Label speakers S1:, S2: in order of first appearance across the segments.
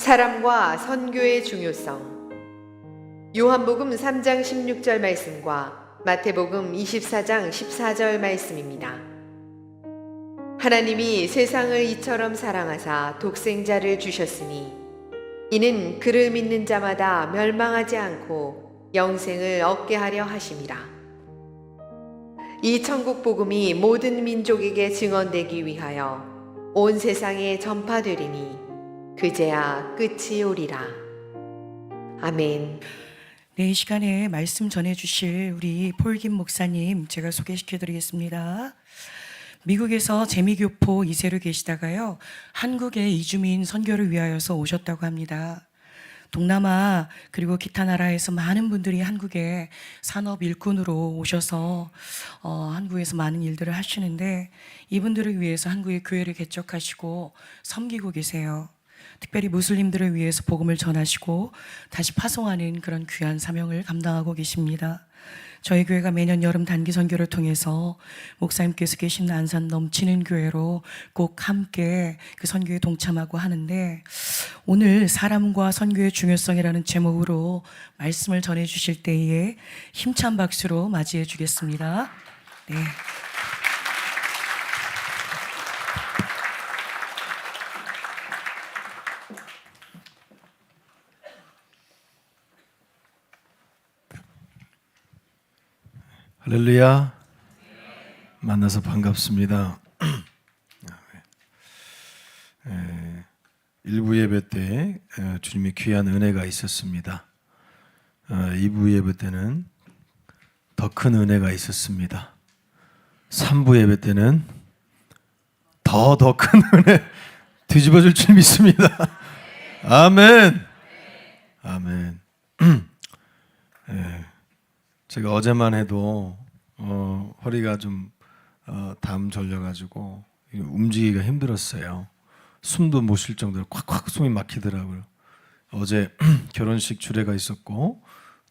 S1: 사람과 선교의 중요성. 요한복음 3장 16절 말씀과 마태복음 24장 14절 말씀입니다. 하나님이 세상을 이처럼 사랑하사 독생자를 주셨으니 이는 그를 믿는 자마다 멸망하지 않고 영생을 얻게 하려 하심이라. 이 천국 복음이 모든 민족에게 증언되기 위하여 온 세상에 전파되리니 그제야 끝이 오리라. 아멘.
S2: 네, 이 시간에 말씀 전해주실 우리 폴김 목사님 제가 소개시켜드리겠습니다. 미국에서 재미교포 2세로 계시다가요, 한국에 이주민 선교를 위하여서 오셨다고 합니다. 동남아 그리고 기타 나라에서 많은 분들이 한국에 산업 일꾼으로 오셔서 한국에서 많은 일들을 하시는데, 이분들을 위해서 한국의 교회를 개척하시고 섬기고 계세요. 특별히 무슬림들을 위해서 복음을 전하시고 다시 파송하는 그런 귀한 사명을 감당하고 계십니다. 저희 교회가 매년 여름 단기 선교를 통해서 목사님께서 계신 안산 넘치는 교회로 꼭 함께 그 선교에 동참하고 하는데, 오늘 사람과 선교의 중요성이라는 제목으로 말씀을 전해 주실 때에 힘찬 박수로 맞이해 주겠습니다. 네.
S3: 할렐루야. 만나서 반갑습니다. 1부 예배 때 주님의 귀한 은혜가 있었습니다. 2부 예배 때는 더 큰 은혜가 있었습니다. 3부 예배 때는 더 큰 은혜 뒤집어질 줄 믿습니다. 아멘. 아멘. 제가 어제만 해도 허리가 좀 담 절려가지고 움직이기가 힘들었어요. 숨도 못 쉴 정도로 콱콱 숨이 막히더라고요. 어제 결혼식 주례가 있었고,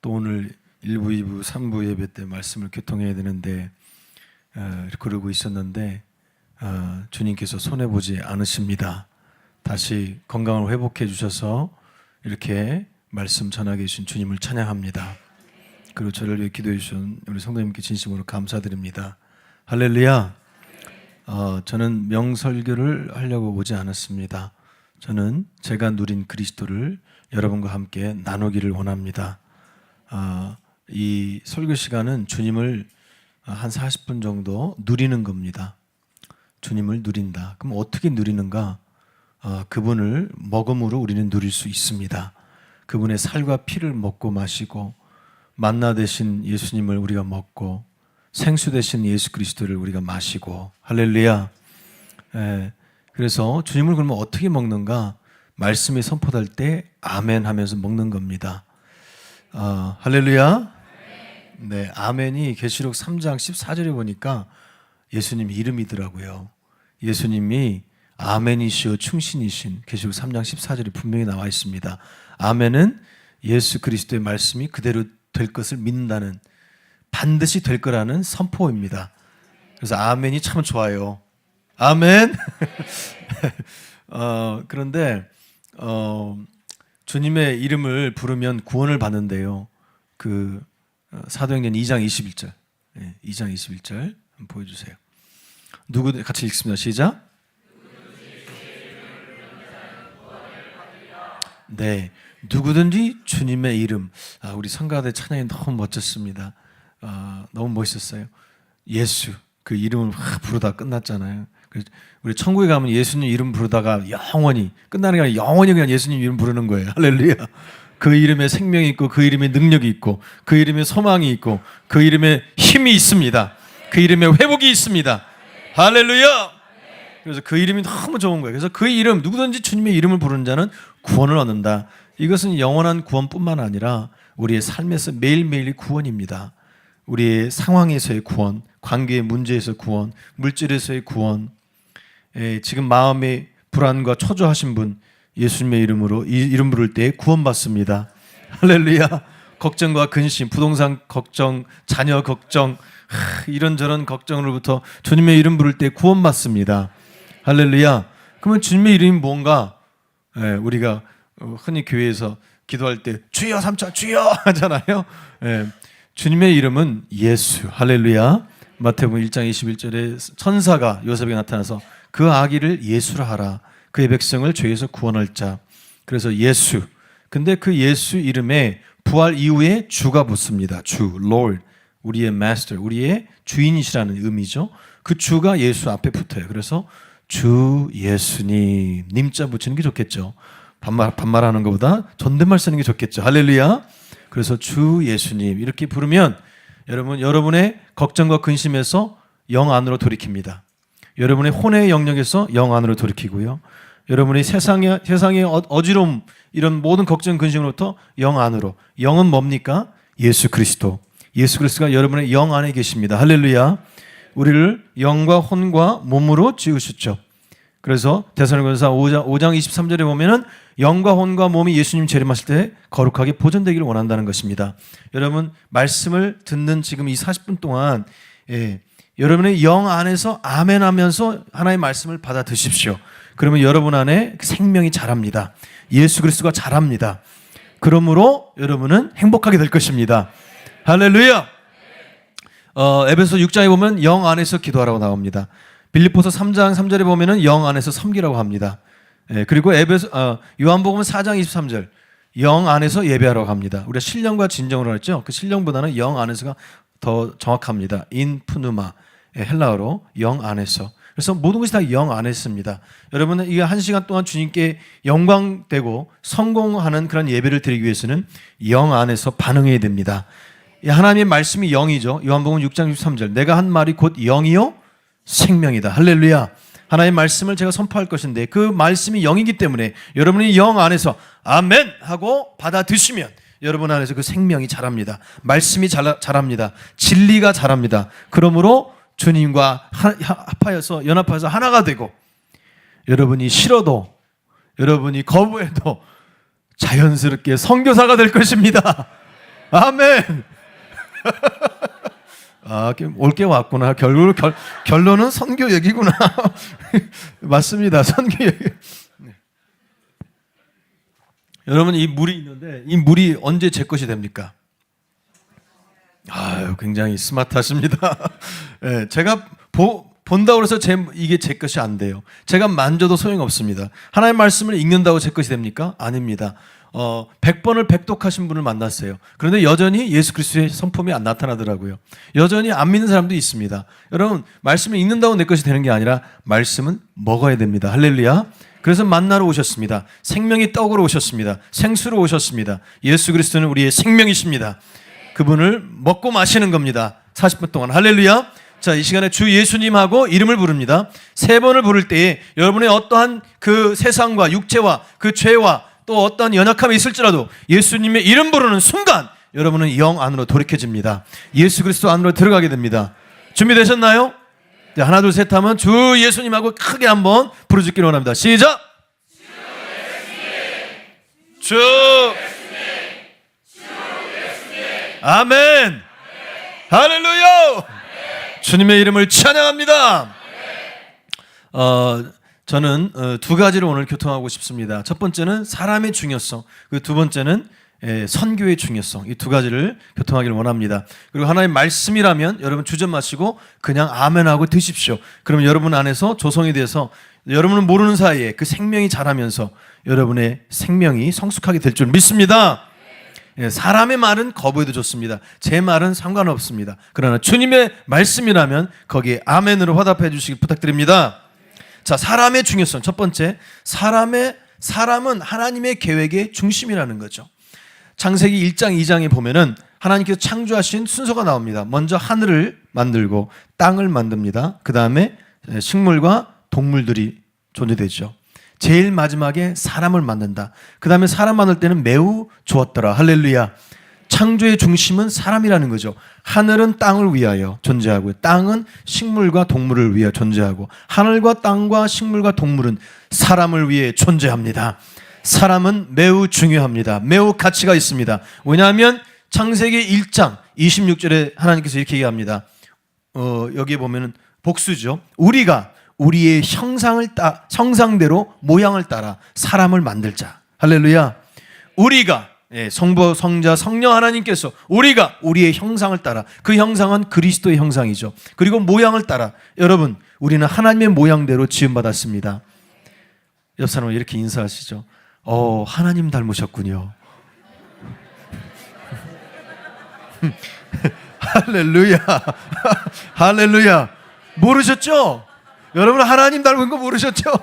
S3: 또 오늘 1부, 2부, 3부 예배 때 말씀을 교통해야 되는데 그러고 있었는데 주님께서 손해보지 않으십니다. 다시 건강을 회복해 주셔서 이렇게 말씀 전하게 해주신 주님을 찬양합니다. 그리고 저를 위해 기도해 주신 우리 성도님께 진심으로 감사드립니다. 할렐루야. 저는 명설교를 하려고 오지 않았습니다. 저는 제가 누린 그리스도를 여러분과 함께 나누기를 원합니다. 이 설교 시간은 주님을 한 40분 정도 누리는 겁니다. 주님을 누린다. 그럼 어떻게 누리는가? 그분을 먹음으로 우리는 누릴 수 있습니다. 그분의 살과 피를 먹고 마시고, 만나 되신 예수님을 우리가 먹고, 생수 되신 예수 그리스도를 우리가 마시고. 할렐루야. 그래서 주님을 그러면 어떻게 먹는가? 말씀이 선포될 때 아멘 하면서 먹는 겁니다. 할렐루야. 네, 아멘이 계시록 3장 14절에 보니까 예수님 이름이더라고요. 예수님이 아멘이시오 충신이신, 계시록 3장 14절에 분명히 나와 있습니다. 아멘은 예수 그리스도의 말씀이 그대로 될 것을 믿는다는, 반드시 될 거라는 선포입니다. 그래서 아멘이 참 좋아요. 아멘. 그런데 주님의 이름을 부르면 구원을 받는데요. 그 사도행전 2장 21절, 2장 21절 한번 보여주세요. 누구들 같이 읽습니다. 시작. 네, 누구든지 주님의 이름. 우리 성가대 찬양이 너무 멋졌습니다. 너무 멋있었어요. 예수, 그 이름을 부르다 끝났잖아요. 우리 천국에 가면 예수님 이름 부르다가 영원히 끝나는 게 아니라 영원히 그냥 예수님 이름 부르는 거예요. 할렐루야. 그 이름에 생명이 있고, 그 이름에 능력이 있고, 그 이름에 소망이 있고, 그 이름에 힘이 있습니다. 그 이름에 회복이 있습니다. 할렐루야. 그래서 그 이름이 너무 좋은 거예요. 그래서 그 이름, 누구든지 주님의 이름을 부르는 자는 구원을 얻는다. 이것은 영원한 구원뿐만 아니라 우리의 삶에서 매일매일의 구원입니다. 우리의 상황에서의 구원, 관계의 문제에서 구원, 물질에서의 구원. 지금 마음의 불안과 초조하신 분, 예수님의 이름으로 이 이름 부를 때 구원받습니다. 할렐루야. 걱정과 근심, 부동산 걱정, 자녀 걱정, 이런저런 걱정으로부터 주님의 이름 부를 때 구원받습니다. 할렐루야. 그러면 주님의 이름이 뭔가? 우리가 흔히 교회에서 기도할 때 주여 삼차 주여 하잖아요. 예. 주님의 이름은 예수. 할렐루야. 마태복음 1장 21절에 천사가 요셉에게 나타나서 그 아기를 예수라 하라. 그의 백성을 죄에서 구원할 자. 그래서 예수. 근데 그 예수 이름에 부활 이후에 주가 붙습니다. 주, Lord. 우리의 마스터, 우리의 주인이시라는 의미죠. 그 주가 예수 앞에 붙어요. 그래서 주 예수님, 님자 붙이는 게 좋겠죠. 반말하는 것보다 존댓말 쓰는 게 좋겠죠. 할렐루야. 그래서 주 예수님 이렇게 부르면 여러분의 걱정과 근심에서 영 안으로 돌이킵니다. 여러분의 혼의 영역에서 영 안으로 돌이키고요. 여러분의 세상의 어지러움 이런 모든 걱정 근심으로부터 영 안으로. 영은 뭡니까? 예수 그리스도. 예수 그리스도가 여러분의 영 안에 계십니다. 할렐루야. 우리를 영과 혼과 몸으로 지으셨죠. 그래서 데살로니가서 5장 23절에 보면은 영과 혼과 몸이 예수님 재림하실 때 거룩하게 보존되기를 원한다는 것입니다. 여러분 말씀을 듣는 지금 이 40분 동안 여러분의 영 안에서 아멘 하면서 하나의 말씀을 받아 드십시오. 그러면 여러분 안에 생명이 자랍니다. 예수 그리스도가 자랍니다. 그러므로 여러분은 행복하게 될 것입니다. 할렐루야. 에베소 6장에 보면 영 안에서 기도하라고 나옵니다. 빌립보서 3장 3절에 보면은 영 안에서 섬기라고 합니다. 그리고 요한복음 4장 23절 영 안에서 예배하라고 합니다. 우리가 신령과 진정으로 했죠. 그 신령보다는 영 안에서가 더 정확합니다. 인푸누마 헬라어로 영 안에서. 그래서 모든 것이 다 영 안에 있습니다. 여러분은 이 1시간 동안 주님께 영광되고 성공하는 그런 예배를 드리기 위해서는 영 안에서 반응해야 됩니다. 하나님의 말씀이 영이죠. 요한복음 6장 63절 내가 한 말이 곧 영이요 생명이다. 할렐루야. 하나님의 말씀을 제가 선포할 것인데 그 말씀이 영이기 때문에 여러분이 영 안에서 아멘 하고 받아 드시면 여러분 안에서 그 생명이 자랍니다. 말씀이 자랍니다. 진리가 자랍니다. 그러므로 주님과 연합하여서 하나가 되고 여러분이 싫어도 여러분이 거부해도 자연스럽게 선교사가 될 것입니다. 아멘. 올게 왔구나. 결론은 선교 얘기구나. 맞습니다. 선교 얘기. 네. 여러분 이 물이 있는데 이 물이 언제 제 것이 됩니까? 굉장히 스마트하십니다. 네, 제가 본다고 해서 이게 제 것이 안 돼요. 제가 만져도 소용없습니다. 하나님의 말씀을 읽는다고 제 것이 됩니까? 아닙니다. 100번을 백독하신 분을 만났어요. 그런데 여전히 예수 그리스도의 성품이 안 나타나더라고요. 여전히 안 믿는 사람도 있습니다. 여러분 말씀을 읽는다고 내 것이 되는 게 아니라 말씀은 먹어야 됩니다. 할렐루야. 그래서 만나러 오셨습니다. 생명의 떡으로 오셨습니다. 생수로 오셨습니다. 예수 그리스도는 우리의 생명이십니다. 그분을 먹고 마시는 겁니다. 40분 동안. 할렐루야. 자, 이 시간에 주 예수님하고 이름을 부릅니다. 3번을 부를 때에 여러분의 어떠한 그 세상과 육체와 그 죄와 또 어떤 연약함이 있을지라도 예수님의 이름 부르는 순간 여러분은 영 안으로 돌이켜집니다. 예수 그리스도 안으로 들어가게 됩니다. 준비되셨나요? 네, 하나 둘 셋 하면 주 예수님하고 크게 한번 부르짖기를 원합니다. 시작! 주 아멘. 할렐루야. 주님의 이름을 찬양합니다. 저는 두 가지를 오늘 교통하고 싶습니다. 첫 번째는 사람의 중요성, 그 두 번째는 선교의 중요성. 이 두 가지를 교통하기를 원합니다. 그리고 하나님의 말씀이라면 여러분 주저 마시고 그냥 아멘하고 드십시오. 그러면 여러분 안에서 조성이 돼서 여러분은 모르는 사이에 그 생명이 자라면서 여러분의 생명이 성숙하게 될 줄 믿습니다. 사람의 말은 거부해도 좋습니다. 제 말은 상관없습니다. 그러나 주님의 말씀이라면 거기에 아멘으로 화답해 주시기 부탁드립니다. 자, 사람의 중요성. 첫 번째, 사람은 하나님의 계획의 중심이라는 거죠. 창세기 1장 2장에 보면은 하나님께서 창조하신 순서가 나옵니다. 먼저 하늘을 만들고 땅을 만듭니다. 그 다음에 식물과 동물들이 존재되죠. 제일 마지막에 사람을 만든다. 그 다음에 사람 만들 때는 매우 좋았더라. 할렐루야. 창조의 중심은 사람이라는 거죠. 하늘은 땅을 위하여 존재하고 땅은 식물과 동물을 위하여 존재하고 하늘과 땅과 식물과 동물은 사람을 위해 존재합니다. 사람은 매우 중요합니다. 매우 가치가 있습니다. 왜냐하면 창세기 1장 26절에 하나님께서 이렇게 얘기합니다. 여기에 보면은 복수죠. 우리가 우리의 형상대로 모양을 따라 사람을 만들자. 할렐루야. 우리가 성부, 성자, 성령 하나님께서 우리가 우리의 형상을 따라, 그 형상은 그리스도의 형상이죠. 그리고 모양을 따라, 여러분 우리는 하나님의 모양대로 지음받았습니다. 옆 사람은 이렇게 인사하시죠. 하나님 닮으셨군요. 할렐루야. 할렐루야. 모르셨죠? 여러분 하나님 닮은 거 모르셨죠?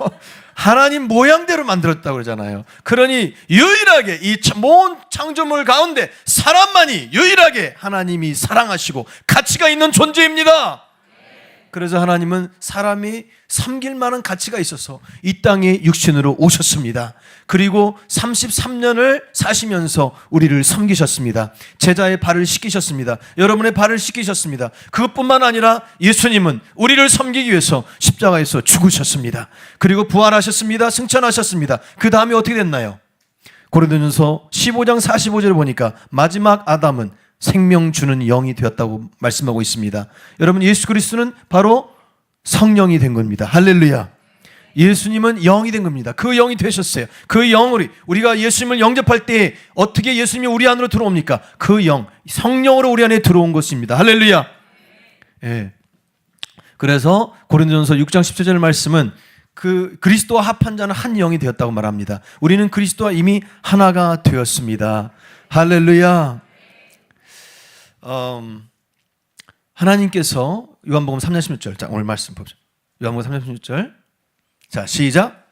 S3: 하나님 모양대로 만들었다고 그러잖아요. 그러니 유일하게 이 모든 창조물 가운데 사람만이 유일하게 하나님이 사랑하시고 가치가 있는 존재입니다. 그래서 하나님은 사람이 섬길 만한 가치가 있어서 이 땅에 육신으로 오셨습니다. 그리고 33년을 사시면서 우리를 섬기셨습니다. 제자의 발을 씻기셨습니다. 여러분의 발을 씻기셨습니다. 그것뿐만 아니라 예수님은 우리를 섬기기 위해서 십자가에서 죽으셨습니다. 그리고 부활하셨습니다. 승천하셨습니다. 그 다음에 어떻게 됐나요? 고린도전서 15장 45절을 보니까 마지막 아담은 생명 주는 영이 되었다고 말씀하고 있습니다. 여러분 예수 그리스도는 바로 성령이 된 겁니다. 할렐루야. 예수님은 영이 된 겁니다. 그 영이 되셨어요. 그 영으로 우리가 예수님을 영접할 때 어떻게 예수님이 우리 안으로 들어옵니까? 그 영, 성령으로 우리 안에 들어온 것입니다. 할렐루야. 예. 그래서 고린도전서 6장 17절 말씀은 그 그리스도와 합한 자는 한 영이 되었다고 말합니다. 우리는 그리스도와 이미 하나가 되었습니다. 할렐루야. 하나님께서 요한복음 3장 16절, 자 오늘 말씀 보죠. 요한복음 3장 16절, 자 시작.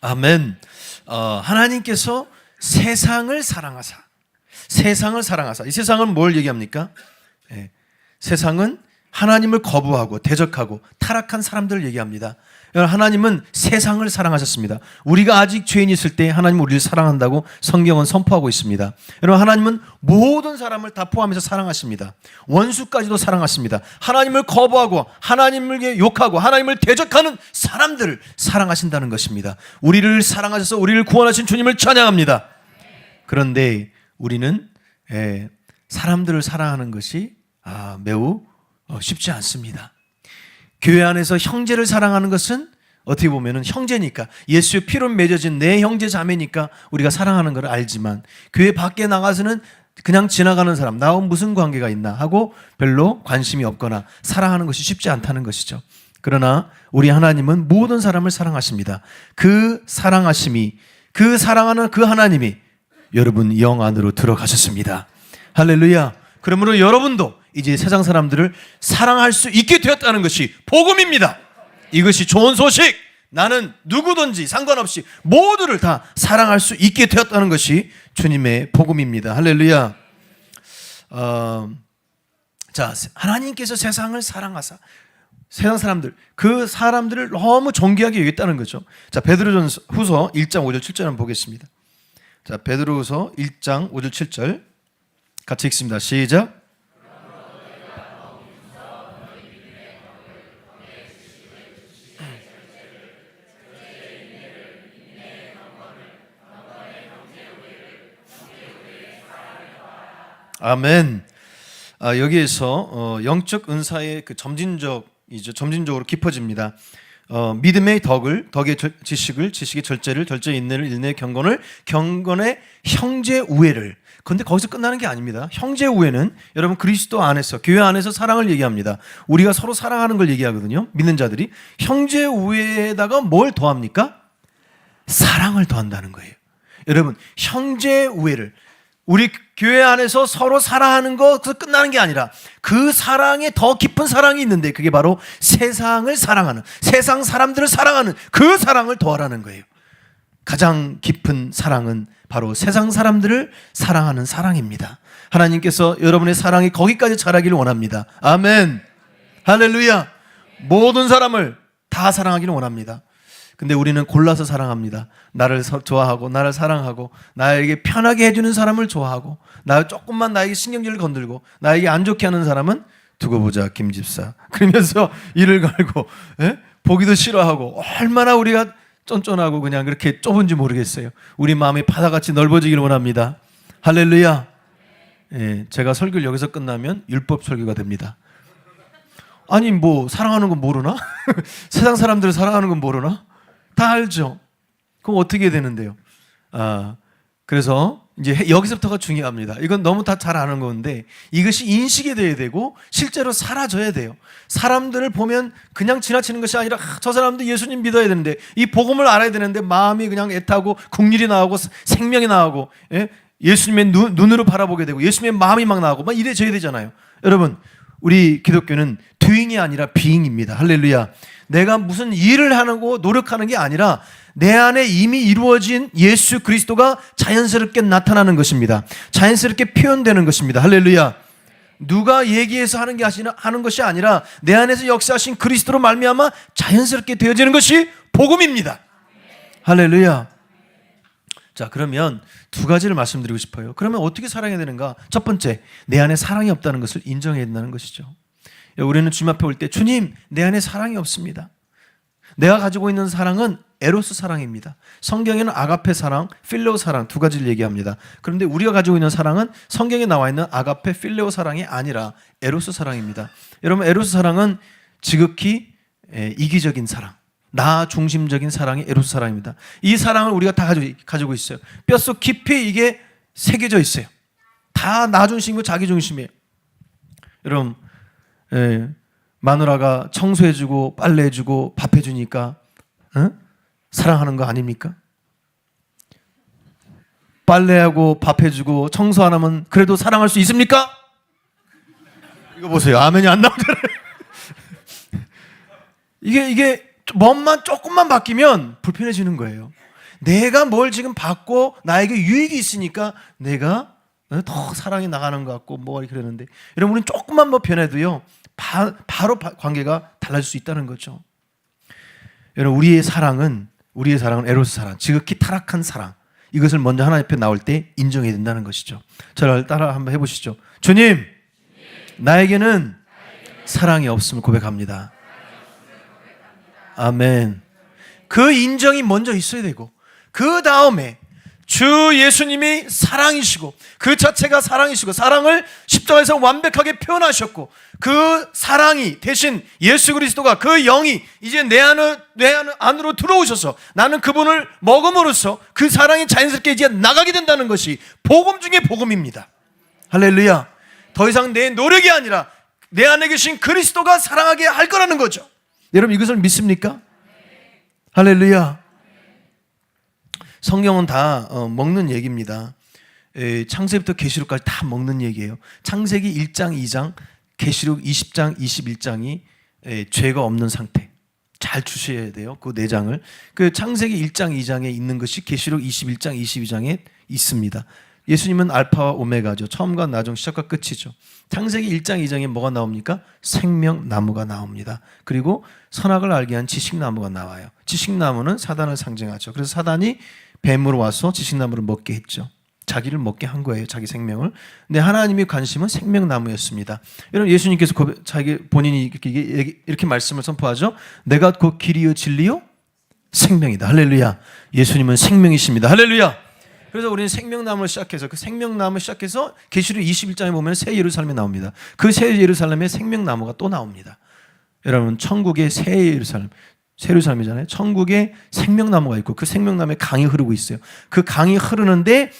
S3: 아멘. 하나님께서 세상을 사랑하사, 이 세상은 뭘 얘기합니까? 세상은 하나님을 거부하고 대적하고 타락한 사람들을 얘기합니다. 하나님은 세상을 사랑하셨습니다. 우리가 아직 죄인이 있을 때 하나님은 우리를 사랑한다고 성경은 선포하고 있습니다. 여러분 하나님은 모든 사람을 다 포함해서 사랑하십니다. 원수까지도 사랑하십니다. 하나님을 거부하고 하나님을 욕하고 하나님을 대적하는 사람들을 사랑하신다는 것입니다. 우리를 사랑하셔서 우리를 구원하신 주님을 찬양합니다. 그런데 우리는 사람들을 사랑하는 것이 매우 쉽지 않습니다. 교회 안에서 형제를 사랑하는 것은 어떻게 보면 형제니까, 예수의 피로 맺어진 내 형제 자매니까 우리가 사랑하는 걸 알지만, 교회 밖에 나가서는 그냥 지나가는 사람, 나와 무슨 관계가 있나 하고 별로 관심이 없거나 사랑하는 것이 쉽지 않다는 것이죠. 그러나 우리 하나님은 모든 사람을 사랑하십니다. 그 사랑하심이, 그 사랑하는 그 하나님이 여러분 영 안으로 들어가셨습니다. 할렐루야. 그러므로 여러분도 이제 세상 사람들을 사랑할 수 있게 되었다는 것이 복음입니다. 이것이 좋은 소식. 나는 누구든지 상관없이 모두를 다 사랑할 수 있게 되었다는 것이 주님의 복음입니다. 할렐루야. 자, 하나님께서 세상을 사랑하사, 세상 사람들, 그 사람들을 너무 존귀하게 여겼다는 거죠. 자, 베드로전서 후서 1장 5절 7절 한번 보겠습니다. 자, 베드로후서 1장 5절 7절 같이 읽습니다. 시작. 아멘. 여기에서 영적 은사의 그 점진적으로 깊어집니다. 믿음의 덕의 지식을, 지식의 절제를, 절제의 인내를, 인내의 경건을, 경건의 형제 우애를. 그런데 거기서 끝나는 게 아닙니다. 형제 우애는 여러분 그리스도 안에서, 교회 안에서 사랑을 얘기합니다. 우리가 서로 사랑하는 걸 얘기하거든요. 믿는 자들이. 형제 우애에다가 뭘 더합니까? 사랑을 더한다는 거예요. 여러분 형제 우애를, 우리 교회 안에서 서로 사랑하는 거 끝나는 게 아니라 그 사랑에 더 깊은 사랑이 있는데, 그게 바로 세상을 사랑하는, 세상 사람들을 사랑하는 그 사랑을 더하라는 거예요. 가장 깊은 사랑은 바로 세상 사람들을 사랑하는 사랑입니다. 하나님께서 여러분의 사랑이 거기까지 자라기를 원합니다. 아멘. 할렐루야. 모든 사람을 다 사랑하기를 원합니다. 근데 우리는 골라서 사랑합니다. 나를 좋아하고 나를 사랑하고 나에게 편하게 해주는 사람을 좋아하고, 조금만 나에게 신경질을 건들고 나에게 안 좋게 하는 사람은 두고 보자 김집사 그러면서 이를 갈고 보기도 싫어하고, 얼마나 우리가 쫀쫀하고 그냥 그렇게 좁은지 모르겠어요. 우리 마음이 바다같이 넓어지기를 원합니다. 할렐루야. 예, 제가 설교를 여기서 끝나면 율법 설교가 됩니다. 아니 뭐 사랑하는 건 모르나? 세상 사람들을 사랑하는 건 모르나? 다 알죠. 그럼 어떻게 되는데요? 그래서 이제 여기서부터가 중요합니다. 이건 너무 다 잘 아는 건데 이것이 인식이 돼야 되고 실제로 사라져야 돼요. 사람들을 보면 그냥 지나치는 것이 아니라 저 사람도 예수님 믿어야 되는데 이 복음을 알아야 되는데 마음이 그냥 애타고 국률이 나오고 생명이 나오고 예수님의 눈으로 바라보게 되고 예수님의 마음이 막 나오고 막 이래져야 되잖아요. 여러분 우리 기독교는 doing이 아니라 being입니다. 할렐루야. 내가 무슨 일을 하고 노력하는 게 아니라 내 안에 이미 이루어진 예수 그리스도가 자연스럽게 나타나는 것입니다. 자연스럽게 표현되는 것입니다. 할렐루야. 누가 얘기해서 하는 것이 아니라 내 안에서 역사하신 그리스도로 말미암아 자연스럽게 되어지는 것이 복음입니다. 할렐루야. 자, 그러면 두 가지를 말씀드리고 싶어요. 그러면 어떻게 사랑해야 되는가? 첫 번째, 내 안에 사랑이 없다는 것을 인정해야 된다는 것이죠. 우리는 주님 앞에 올 때 주님, 내 안에 사랑이 없습니다. 내가 가지고 있는 사랑은 에로스 사랑입니다. 성경에는 아가페 사랑, 필레오 사랑 두 가지를 얘기합니다. 그런데 우리가 가지고 있는 사랑은 성경에 나와 있는 아가페, 필레오 사랑이 아니라 에로스 사랑입니다. 여러분, 에로스 사랑은 지극히 이기적인 사랑, 나 중심적인 사랑이 에로스 사랑입니다. 이 사랑을 우리가 다 가지고 있어요. 뼛속 깊이 이게 새겨져 있어요. 다 나 중심이고 자기 중심이에요. 여러분, 마누라가 청소해주고 빨래해주고 밥해주니까 사랑하는 거 아닙니까? 빨래하고 밥해주고 청소 안 하면 그래도 사랑할 수 있습니까? 이거 보세요. 아멘이 안 나오잖아요. 이게 몸만 조금만 바뀌면 불편해지는 거예요. 내가 뭘 지금 받고 나에게 유익이 있으니까 내가 더 사랑이 나가는 것 같고 뭐 그러는데 여러분 우리는 조금만 뭐 변해도요 바로 관계가 달라질 수 있다는 거죠. 여러분 우리의 사랑은 에로스 사랑, 지극히 타락한 사랑, 이것을 먼저 하나님 앞에 나올 때 인정해야 된다는 것이죠. 저를 따라 한번 해보시죠. 주님, 나에게는 사랑이 없음을 고백합니다. 아멘. 그 인정이 먼저 있어야 되고 그 다음에 주 예수님이 사랑이시고 그 자체가 사랑이시고 사랑을 십자가에서 완벽하게 표현하셨고 그 사랑이 대신 예수 그리스도가 그 영이 이제 내 안으로 들어오셔서 나는 그분을 먹음으로써 그 사랑이 자연스럽게 이제 나가게 된다는 것이 복음 중에 복음입니다. 할렐루야. 더 이상 내 노력이 아니라 내 안에 계신 그리스도가 사랑하게 할 거라는 거죠. 여러분 이것을 믿습니까? 할렐루야. 성경은 다 먹는 얘기입니다. 창세기부터 계시록까지 다 먹는 얘기예요. 창세기 1장, 2장, 계시록 20장, 21장이 죄가 없는 상태. 잘 주셔야 돼요. 그 4장을. 그 창세기 1장, 2장에 있는 것이 계시록 21장, 22장에 있습니다. 예수님은 알파와 오메가죠. 처음과 나중, 시작과 끝이죠. 창세기 1장, 2장에 뭐가 나옵니까? 생명나무가 나옵니다. 그리고 선악을 알게 한 지식나무가 나와요. 지식나무는 사단을 상징하죠. 그래서 사단이 뱀으로 와서 지식나무를 먹게 했죠. 자기를 먹게 한 거예요. 자기 생명을. 근데 하나님의 관심은 생명나무였습니다. 여러분 예수님께서 본인이 이렇게 말씀을 선포하죠. 내가 곧 길이요 진리요 생명이다. 할렐루야. 예수님은 생명이십니다. 할렐루야. 그래서 우리는 생명나무를 시작해서 그 생명나무를 시작해서 계시록 21장에 보면 새 예루살렘이 나옵니다. 그 새 예루살렘에 생명나무가 또 나옵니다. 여러분 천국의 새 예루살렘이잖아요. 천국에 생명나무가 있고 그 생명나무에 강이 흐르고 있어요. 그 강이 흐르는데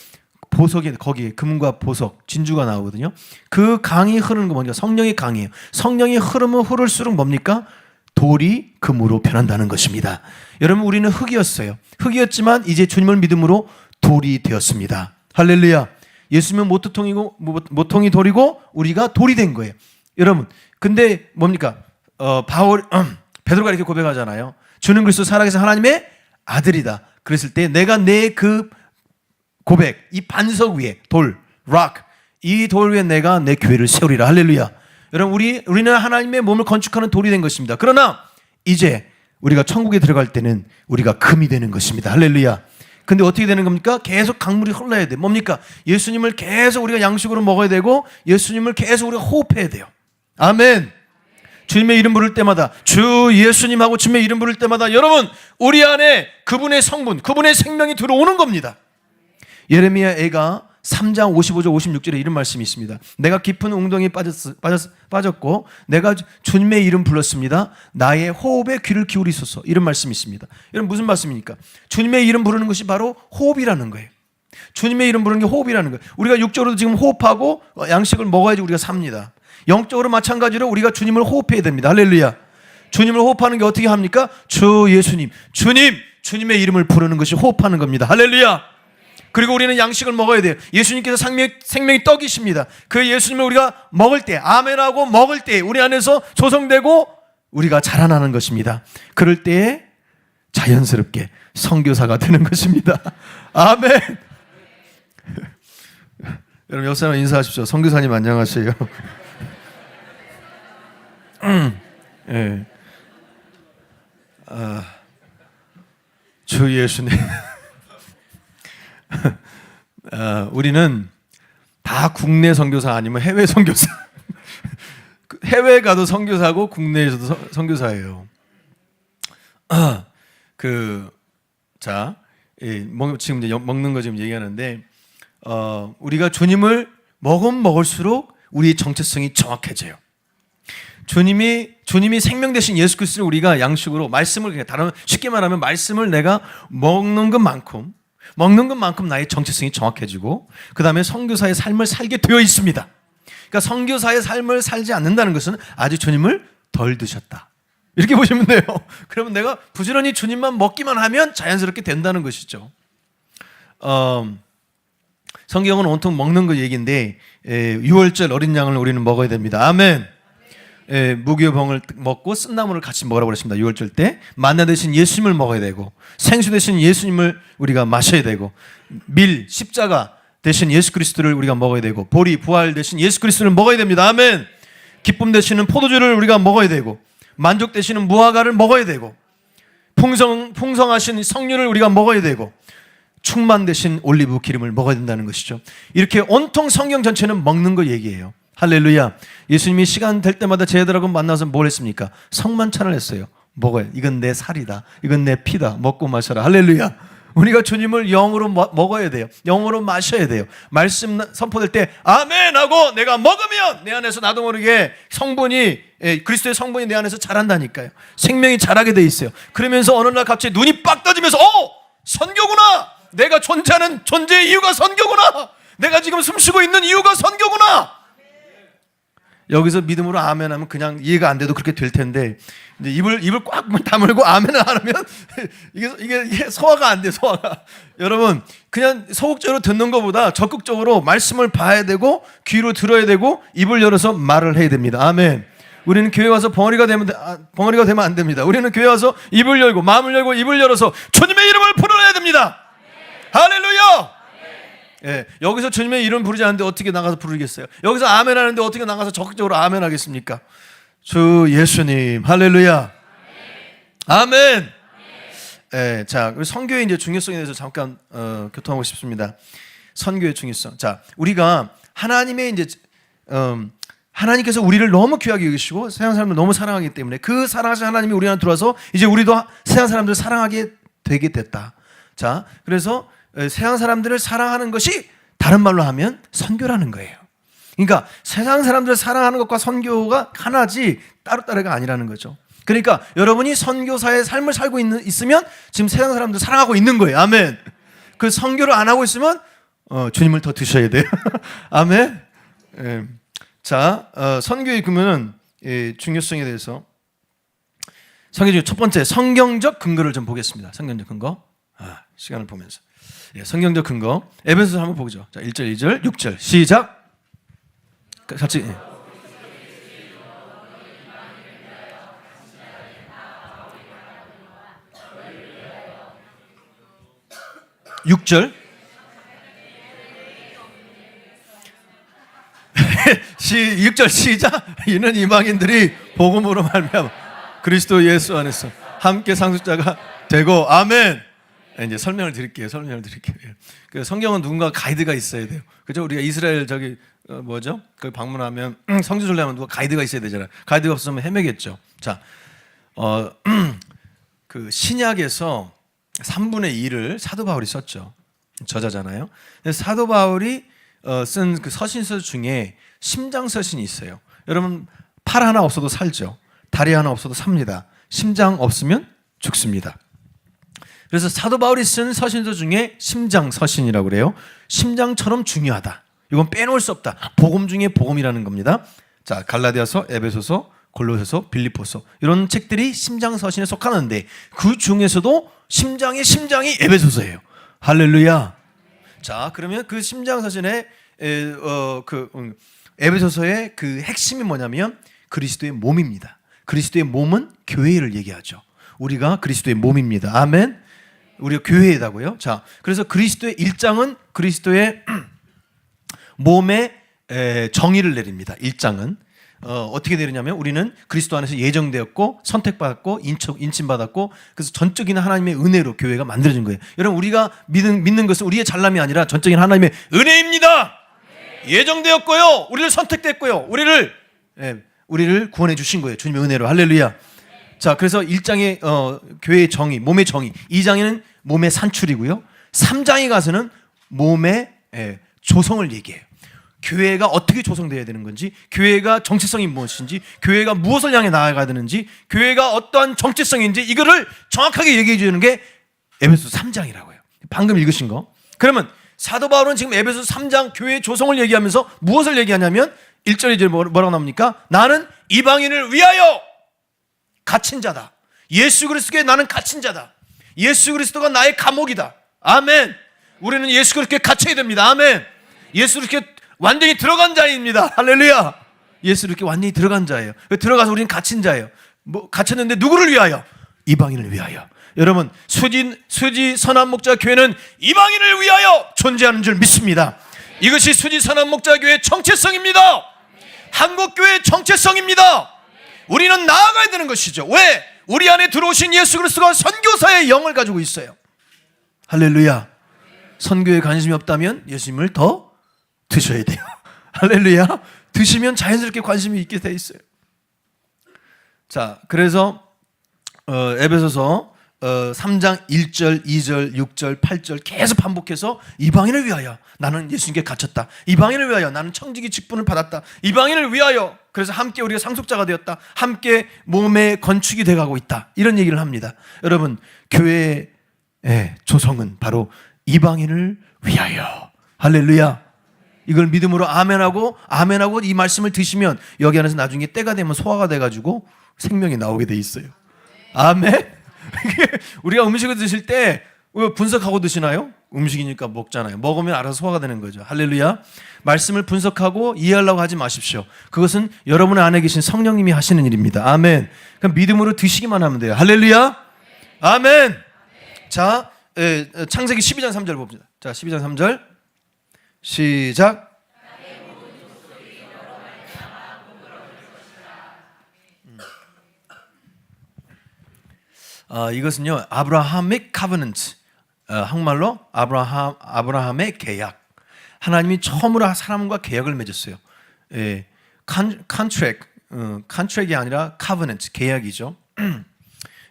S3: 보석이 거기에 금과 보석, 진주가 나오거든요. 그 강이 흐르는 거 뭐냐? 성령의 강이에요. 성령이 흐르면 흐를수록 뭡니까? 돌이 금으로 변한다는 것입니다. 여러분 우리는 흙이었어요. 흙이었지만 이제 주님을 믿음으로 돌이 되었습니다. 할렐루야. 예수님은 모퉁이 돌이고 우리가 돌이 된 거예요. 여러분 근데 뭡니까? 베드로가 이렇게 고백하잖아요. 주는 그리스도 살아계신 하나님의 아들이다. 그랬을 때 내가 내 그 고백, 이 반석 위에 이 돌 위에 내가 내 교회를 세우리라. 할렐루야. 여러분 우리는 하나님의 몸을 건축하는 돌이 된 것입니다. 그러나 이제 우리가 천국에 들어갈 때는 우리가 금이 되는 것입니다. 할렐루야. 근데 어떻게 되는 겁니까? 계속 강물이 흘러야 돼. 뭡니까? 예수님을 계속 우리가 양식으로 먹어야 되고 예수님을 계속 우리가 호흡해야 돼요. 아멘. 주님의 이름 부를 때마다 주 예수님하고 주님의 이름 부를 때마다 여러분 우리 안에 그분의 성분, 그분의 생명이 들어오는 겁니다. 예레미야 애가 3장 55절 56절에 이런 말씀이 있습니다. 내가 깊은 웅덩이에 빠졌고 내가 주님의 이름 불렀습니다. 나의 호흡에 귀를 기울이소서. 이런 말씀이 있습니다. 이런 무슨 말씀입니까? 주님의 이름 부르는 것이 바로 호흡이라는 거예요. 주님의 이름 부르는 게 호흡이라는 거예요. 우리가 육적으로도 지금 호흡하고 양식을 먹어야지 우리가 삽니다. 영적으로 마찬가지로 우리가 주님을 호흡해야 됩니다. 할렐루야. 주님을 호흡하는 게 어떻게 합니까? 주 예수님, 주님의 이름을 부르는 것이 호흡하는 겁니다. 할렐루야. 그리고 우리는 양식을 먹어야 돼요. 예수님께서 생명의 떡이십니다. 그 예수님을 우리가 먹을 때, 아멘하고 먹을 때 우리 안에서 조성되고 우리가 자라나는 것입니다. 그럴 때에 자연스럽게 선교사가 되는 것입니다. 아멘. 여러분 옆 사람 인사하십시오. 선교사님 안녕하세요. 네. 주 예수님. 우리는 다 국내 선교사 아니면 해외 선교사. 해외 가도 선교사고 국내에서도 선교사예요. 지금 이제 먹는 거 지금 얘기하는데 우리가 주님을 먹을수록 우리의 정체성이 정확해져요. 주님이 생명 되신 예수 그리스도를 우리가 양식으로 말씀을 쉽게 말하면 말씀을 내가 먹는 것만큼 나의 정체성이 정확해지고 그 다음에 선교사의 삶을 살게 되어 있습니다. 그러니까 선교사의 삶을 살지 않는다는 것은 아직 주님을 덜 드셨다. 이렇게 보시면 돼요. 그러면 내가 부지런히 주님만 먹기만 하면 자연스럽게 된다는 것이죠. 성경은 온통 먹는 거 얘기인데 6월절 어린 양을 우리는 먹어야 됩니다. 아멘. 무교병을 먹고 쓴나물을 같이 먹으라고 그랬습니다. 6월절 때 만나 대신 예수님을 먹어야 되고 생수 대신 예수님을 우리가 마셔야 되고 십자가 대신 예수 그리스도를 우리가 먹어야 되고 보리 부활 대신 예수 그리스도를 먹어야 됩니다. 아멘. 기쁨 대신은 포도주를 우리가 먹어야 되고 만족 대신은 무화과를 먹어야 되고 풍성하신 성류를 우리가 먹어야 되고 충만 대신 올리브 기름을 먹어야 된다는 것이죠. 이렇게 온통 성경 전체는 먹는 거 얘기예요. 할렐루야. 예수님이 시간 될 때마다 제자들하고 만나서 뭘 했습니까? 성만찬을 했어요. 먹어요. 이건 내 살이다. 이건 내 피다. 먹고 마셔라. 할렐루야. 우리가 주님을 영으로 먹어야 돼요. 영으로 마셔야 돼요. 말씀 선포될 때 아멘 하고 내가 먹으면 내 안에서 나도 모르게 그리스도의 성분이 내 안에서 자란다니까요. 생명이 자라게 돼 있어요. 그러면서 어느 날 갑자기 눈이 빡 떠지면서 선교구나. 내가 존재하는 존재의 이유가 선교구나. 내가 지금 숨쉬고 있는 이유가 선교구나. 여기서 믿음으로 아멘 하면 그냥 이해가 안 돼도 그렇게 될 텐데 이제 입을 꽉 다물고 아멘을 안 하면 이게 소화가 안 돼. 소화가. 여러분 그냥 소극적으로 듣는 것보다 적극적으로 말씀을 봐야 되고 귀로 들어야 되고 입을 열어서 말을 해야 됩니다. 아멘. 우리는 교회 와서 벙어리가 되면 안 됩니다. 우리는 교회 와서 입을 열고 마음을 열고 입을 열어서 주님의 이름을 부르어야 됩니다. 할렐루야. 여기서 주님의 이름 부르지 않는데 어떻게 나가서 부르겠어요? 여기서 아멘 하는데 어떻게 나가서 적극적으로 아멘 하겠습니까? 주 예수님 할렐루야. 아멘. 자, 선교의 이제 중요성에 대해서 잠깐 교통하고 싶습니다. 선교의 중요성. 자, 우리가 하나님의 이제 하나님께서 우리를 너무 귀하게 여기시고 세상 사람들 너무 사랑하기 때문에 그 사랑하신 하나님이 우리 안에 들어와서 이제 우리도 세상 사람들을 사랑하게 되게 됐다. 자, 그래서 세상 사람들을 사랑하는 것이 다른 말로 하면 선교라는 거예요. 그러니까 세상 사람들을 사랑하는 것과 선교가 하나지 따로따로가 아니라는 거죠. 그러니까 여러분이 선교사의 삶을 살고 있으면 지금 세상 사람들 사랑하고 있는 거예요. 아멘. 그 선교를 안 하고 있으면 주님을 더 드셔야 돼요. 아멘. 자, 선교의 그러면은 중요성에 대해서 선교 중에 첫 번째 성경적 근거를 좀 보겠습니다. 성경적 근거. 시간을 보면서. 성경적 근거. 에베소서 한번 보죠. 자, 1절, 2절, 6절. 시작. 같이. 6절. 6절 시작. 이는 이방인들이 복음으로 말미암아 그리스도 예수 안에서 함께 상속자가 되고. 아멘. 이제 설명을 드릴게요. 그 성경은 누군가 가이드가 있어야 돼요. 그죠? 우리가 이스라엘 뭐죠? 그 방문하면 성지순례하면 누가 가이드가 있어야 되잖아요. 가이드가 없으면 헤매겠죠. 자, 그 신약에서 3분의 2를 사도 바울이 썼죠. 저자잖아요. 사도 바울이 쓴 그 서신서 중에 심장 서신이 있어요. 여러분 팔 하나 없어도 살죠. 다리 하나 없어도 삽니다. 심장 없으면 죽습니다. 그래서 사도 바울이 쓴 서신서 중에 심장 서신이라고 그래요. 심장처럼 중요하다. 이건 빼놓을 수 없다. 복음 중에 복음이라는 겁니다. 자, 갈라디아서, 에베소서, 골로새서, 빌립보서 이런 책들이 심장 서신에 속하는데 그 중에서도 심장의 심장이 에베소서예요. 할렐루야. 자, 그러면 그 심장 서신의 에베소서의 그 핵심이 뭐냐면 그리스도의 몸입니다. 그리스도의 몸은 교회를 얘기하죠. 우리가 그리스도의 몸입니다. 아멘. 우리가 교회다고요. 자, 그래서 그리스도의 1장은 그리스도의 몸에 정의를 내립니다. 1장은 어떻게 내리냐면 우리는 그리스도 안에서 예정되었고 선택받았고 인침받았고 그래서 전적인 하나님의 은혜로 교회가 만들어진 거예요. 여러분 우리가 믿는 것은 우리의 잘남이 아니라 전적인 하나님의 은혜입니다. 예정되었고요. 우리를 선택됐고요. 우리를 구원해 주신 거예요. 주님의 은혜로. 할렐루야. 자, 그래서 1장의 교회의 정의, 몸의 정의. 2장에는 몸의 산출이고요. 3장에 가서는 몸의 조성을 얘기해요. 교회가 어떻게 조성되어야 되는 건지, 교회가 정체성이 무엇인지, 교회가 무엇을 향해 나아가야 되는지, 교회가 어떠한 정체성인지 이거를 정확하게 얘기해 주는 게 에베소서 3장이라고 해요. 방금 읽으신 거. 그러면 사도 바울은 지금 에베소서 3장 교회의 조성을 얘기하면서 무엇을 얘기하냐면 1절에 이제 뭐라고 나옵니까? 나는 이방인을 위하여 갇힌 자다. 예수 그리스도께 나는 갇힌 자다. 예수 그리스도가 나의 감옥이다. 아멘. 우리는 예수 그리스도께 갇혀야 됩니다. 아멘. 예수 그리스도께 완전히 들어간 자입니다. 할렐루야. 예수 그리스도께 완전히 들어간 자예요. 들어가서 우리는 갇힌 자예요. 갇혔는데 누구를 위하여? 이방인을 위하여. 여러분 수지 선한 목자 교회는 이방인을 위하여 존재하는 줄 믿습니다. 이것이 수지 선한 목자 교회의 정체성입니다. 한국 교회의 정체성입니다. 우리는 나아가야 되는 것이죠. 왜? 우리 안에 들어오신 예수 그리스도가 선교사의 영을 가지고 있어요. 할렐루야. 선교에 관심이 없다면 예수님을 더 드셔야 돼요. 할렐루야. 드시면 자연스럽게 관심이 있게 돼 있어요. 자, 그래서 에베소서 3장 1절, 2절, 6절, 8절 계속 반복해서 이방인을 위하여 나는 예수님께 갇혔다. 이방인을 위하여 나는 청지기 직분을 받았다. 이방인을 위하여 그래서 함께 우리가 상속자가 되었다. 함께 몸의 건축이 돼가고 있다. 이런 얘기를 합니다. 여러분 교회의 조성은 바로 이방인을 위하여. 할렐루야. 이걸 믿음으로 아멘하고 이 말씀을 드시면 여기 안에서 나중에 때가 되면 소화가 돼가지고 생명이 나오게 돼 있어요. 아멘. 우리가 음식을 드실 때 분석하고 드시나요? 음식이니까 먹잖아요. 먹으면 알아서 소화가 되는 거죠. 할렐루야. 말씀을 분석하고 이해하려고 하지 마십시오. 그것은 여러분 안에 계신 성령님이 하시는 일입니다. 아멘. 그럼 믿음으로 드시기만 하면 돼요. 할렐루야. 아멘. 자, 창세기 12장 3절 봅시다. 자, 12장 3절 시작. 이것은요 아브라함의 covenant, 한국말로 아브라함의 계약. 하나님이 처음으로 사람과 계약을 맺었어요. contract이 아니라 covenant, 계약이죠.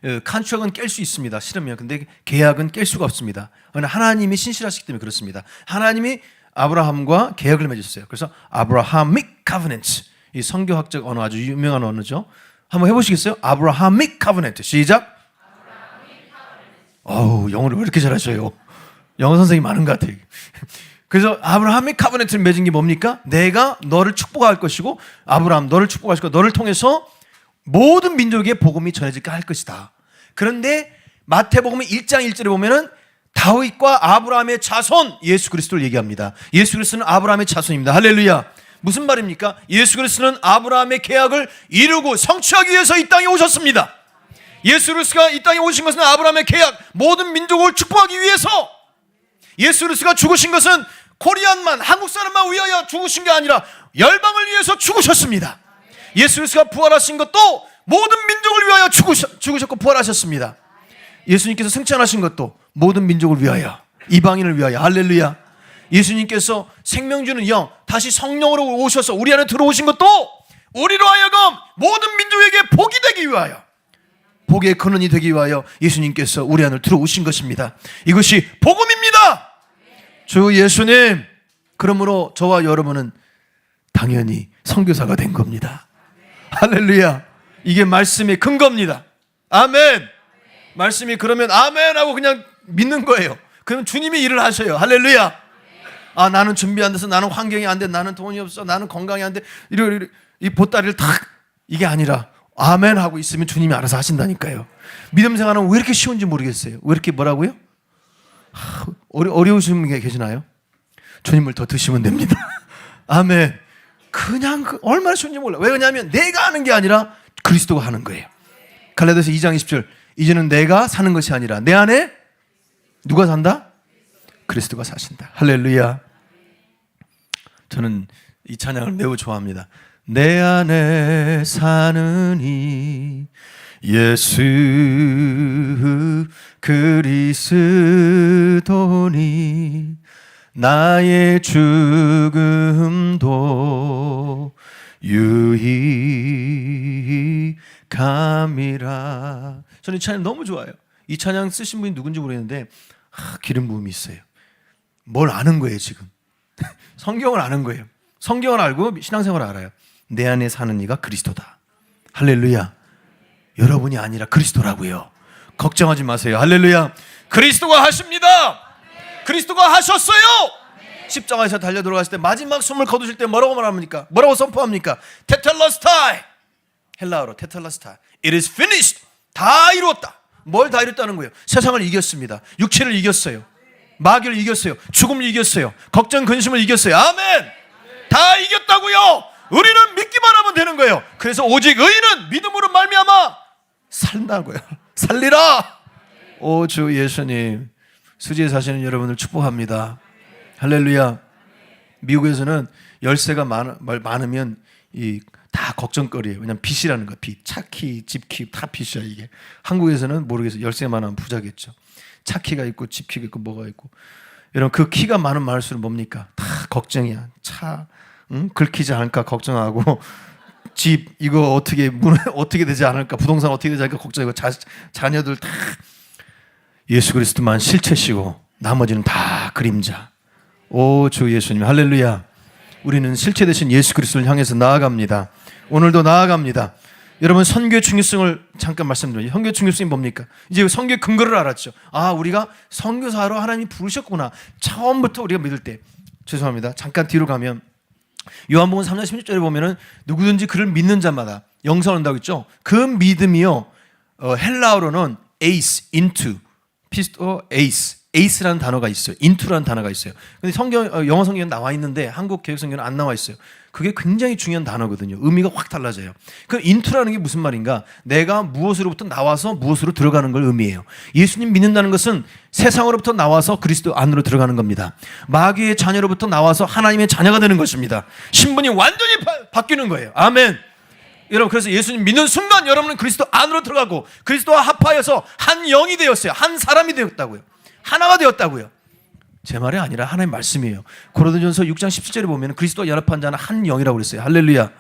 S3: contract은 깰 수 있습니다. 싫으면. 근데 계약은 깰 수가 없습니다. 하나님이 신실하시기 때문에 그렇습니다. 하나님이 아브라함과 계약을 맺었어요. 그래서 아브라함의 covenant, 이 성교학적 언어 아주 유명한 언어죠. 한번 해보시겠어요? 아브라함의 covenant 시작. 영어를 왜 이렇게 잘하셔요? 영어 선생님 많은 것 같아요. 그래서 아브라함의 카버네트를 맺은 게 뭡니까? 내가 너를 축복할 것이고 아브라함 너를 축복할 것이고 너를 통해서 모든 민족의 복음이 전해질까 할 것이다. 그런데 마태복음 1장 1절에 보면은 다윗과 아브라함의 자손 예수 그리스도를 얘기합니다. 예수 그리스도는 아브라함의 자손입니다. 할렐루야. 무슨 말입니까? 예수 그리스도는 아브라함의 계약을 이루고 성취하기 위해서 이 땅에 오셨습니다. 예수 그리스도가 이 땅에 오신 것은 아브라함의 계약, 모든 민족을 축복하기 위해서. 예수 그리스도가 죽으신 것은 코리안만, 한국 사람만 위하여 죽으신 게 아니라 열방을 위해서 죽으셨습니다. 예수 그리스도가 부활하신 것도 모든 민족을 위하여 죽으셨고 부활하셨습니다. 예수님께서 승천하신 것도 모든 민족을 위하여, 이방인을 위하여. 할렐루야. 예수님께서 생명 주는 영, 다시 성령으로 오셔서 우리 안에 들어오신 것도 우리로 하여금 모든 민족에게 복이 되기 위하여, 복의 근원이 되기 위하여 예수님께서 우리 안을 들어오신 것입니다. 이것이 복음입니다. 주 예수님 그러므로 저와 여러분은 당연히 선교사가 된 겁니다. 할렐루야. 이게 말씀의 근거입니다. 아멘. 말씀이 그러면 아멘 하고 그냥 믿는 거예요. 그럼 주님이 일을 하셔요. 할렐루야. 아, 나는 준비 안 돼서, 나는 환경이 안 돼, 나는 돈이 없어, 나는 건강이 안 돼, 이 보따리를 탁, 이게 아니라 아멘 하고 있으면 주님이 알아서 하신다니까요. 믿음 생활은 왜 이렇게 쉬운지 모르겠어요. 왜 이렇게 뭐라고요? 어려우신 게 계시나요? 주님을 더 드시면 됩니다. 아멘. 그냥 얼마나 쉬운지 몰라. 왜냐하면 내가 하는 게 아니라 그리스도가 하는 거예요. 갈라디아서 2장 20절. 이제는 내가 사는 것이 아니라 내 안에 누가 산다? 그리스도가 사신다. 할렐루야. 저는 이 찬양을 매우 좋아합니다. 내 안에 사느니 예수 그리스도니 나의 죽음도 유익함이라. 저는 이 찬양 너무 좋아요. 이 찬양 쓰신 분이 누군지 모르겠는데 기름 부음이 있어요. 뭘 아는 거예요 지금. 성경을 아는 거예요. 성경을 알고 신앙생활을 알아요. 내 안에 사는 이가 그리스도다. 할렐루야. 여러분이 아니라 그리스도라고요. 걱정하지 마세요. 할렐루야. 그리스도가 하십니다. 그리스도가 하셨어요. 십자가에서 달려 들어가실 때 마지막 숨을 거두실 때 뭐라고 말합니까? 뭐라고 선포합니까? 테텔레스타이. 헬라어로 테텔레스타이. It is finished. 다 이루었다. 뭘 다 이뤘다는 거예요? 세상을 이겼습니다. 육체를 이겼어요. 마귀를 이겼어요. 죽음을 이겼어요. 걱정 근심을 이겼어요. 아멘. 다 이겼다고요. 우리는 믿기만 하면 되는 거예요. 그래서 오직 의인은 믿음으로 말미암아 산다고요. 살리라. 오 주 예수님, 수지에 사시는 여러분을 축복합니다. 할렐루야. 미국에서는 열쇠가 많으면 다 걱정거리예요. 왜냐면 빚이라는 거, 빚, 차키, 집키 다 빚이야 이게. 한국에서는 모르겠어요. 열쇠만 하면 부자겠죠. 차키가 있고 집키가 있고 뭐가 있고. 여러분 그 키가 많을수록 뭡니까? 다 걱정이야. 차 긁히지 않을까 걱정하고, 집 이거 어떻게 되지 않을까, 부동산 어떻게 되지 않을까 걱정하고, 자녀들 다. 예수 그리스도만 실체시고 나머지는 다 그림자. 오 주 예수님, 할렐루야. 우리는 실체 되신 예수 그리스도를 향해서 나아갑니다. 오늘도 나아갑니다. 여러분 선교의 중요성을 잠깐 말씀드려요. 선교의 중요성이 뭡니까? 이제 선교의 근거를 알았죠. 아, 우리가 선교사로 하나님이 부르셨구나. 처음부터 우리가 믿을 때. 죄송합니다. 잠깐 뒤로 가면 요한복음 3장 16절에 보면은 누구든지 그를 믿는 자마다 영생을 얻는다고 했죠. 그 믿음이요, 헬라어로는 에이스, 인투, 피스토 에이스, 에이스라는 단어가 있어요. 인투라는 단어가 있어요. 근데 영어 성경에 나와 있는데 한국 개역 성경은 안 나와 있어요. 그게 굉장히 중요한 단어거든요. 의미가 확 달라져요. 그 인투라는 게 무슨 말인가? 내가 무엇으로부터 나와서 무엇으로 들어가는 걸 의미해요. 예수님 믿는다는 것은 세상으로부터 나와서 그리스도 안으로 들어가는 겁니다. 마귀의 자녀로부터 나와서 하나님의 자녀가 되는 것입니다. 신분이 완전히 바뀌는 거예요. 아멘. 여러분, 그래서 예수님 믿는 순간 여러분은 그리스도 안으로 들어가고 그리스도와 합하여서 한 영이 되었어요. 한 사람이 되었다고요. 하나가 되었다고요. 제 말이 아니라 하나님의 말씀이에요. 고린도전서 6장 17절에 보면 그리스도와 연합한 자는 한 영이라고 그랬어요. 할렐루야.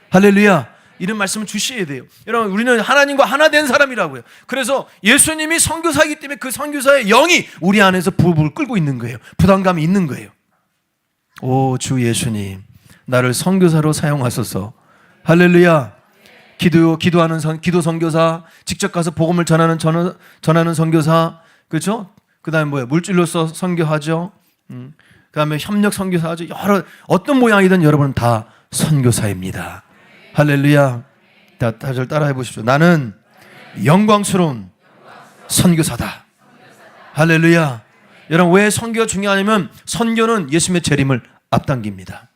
S3: 할렐루야. 이런 말씀을 주셔야 돼요. 여러분, 우리는 하나님과 하나 된 사람이라고요. 그래서 예수님이 선교사이기 때문에 그 선교사의 영이 우리 안에서 부부를 끌고 있는 거예요. 부담감이 있는 거예요. 오 주 예수님, 나를 선교사로 사용하소서. 할렐루야. 기도하는 기도 선교사, 직접 가서 복음을 전하는 선교사, 그렇죠? 그다음에 뭐예요? 물질로서 선교하죠. 그다음에 협력 선교사하죠. 어떤 모양이든 여러분은 다 선교사입니다. 할렐루야. 다들 따라해 보십시오. 나는 영광스러운 선교사다. 할렐루야. 여러분, 왜 선교가 중요하냐면 선교는 예수님의 재림을 앞당깁니다.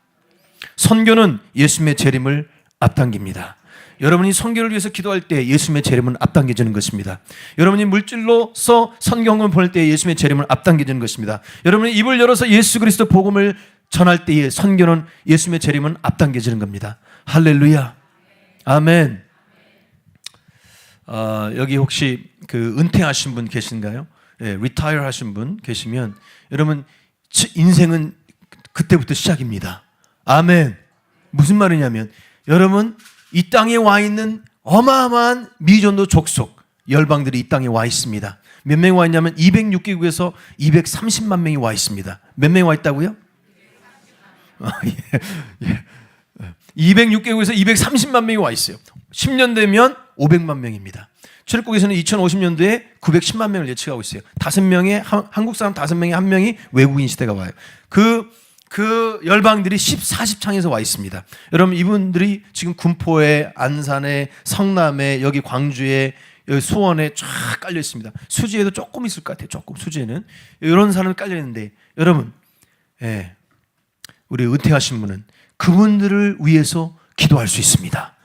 S3: 선교는 예수님의 재림을 앞당깁니다. 여러분이 선교를 위해서 기도할 때 예수님의 재림은 앞당겨지는 것입니다. 여러분이 물질로서 선교헌금을 보낼 때 예수님의 재림은 앞당겨지는 것입니다. 여러분이 입을 열어서 예수 그리스도 복음을 전할 때의 선교는 예수님의 재림은 앞당겨지는 겁니다. 할렐루야. 아멘. 여기 혹시 그 은퇴하신 분 계신가요? 예, 리타이어 하신 분 계시면 여러분 인생은 그때부터 시작입니다. 아멘. 무슨 말이냐면 여러분 이 땅에 와 있는 어마어마한 미전도 족속 열방들이 이 땅에 와 있습니다. 몇 명이 와 있냐면 206개국에서 230만 명이 와 있습니다. 몇 명이 와 있다고요? 예. 206개국에서 230만 명이 와 있어요. 10년 되면 500만 명입니다. 출입국에서는 2050년도에 910만 명을 예측하고 있어요. 5명의 한국 사람 5명에 1명이 외국인 시대가 와요. 그 열방들이 40창에서 와 있습니다. 여러분 이분들이 지금 군포에, 안산에, 성남에, 여기 광주에, 여기 수원에 쫙 깔려 있습니다. 수지에도 조금 있을 것 같아요. 조금 수지에는 이런 사람이 깔려 있는데 여러분, 예, 우리 은퇴하신 분은 그분들을 위해서 기도할 수 있습니다.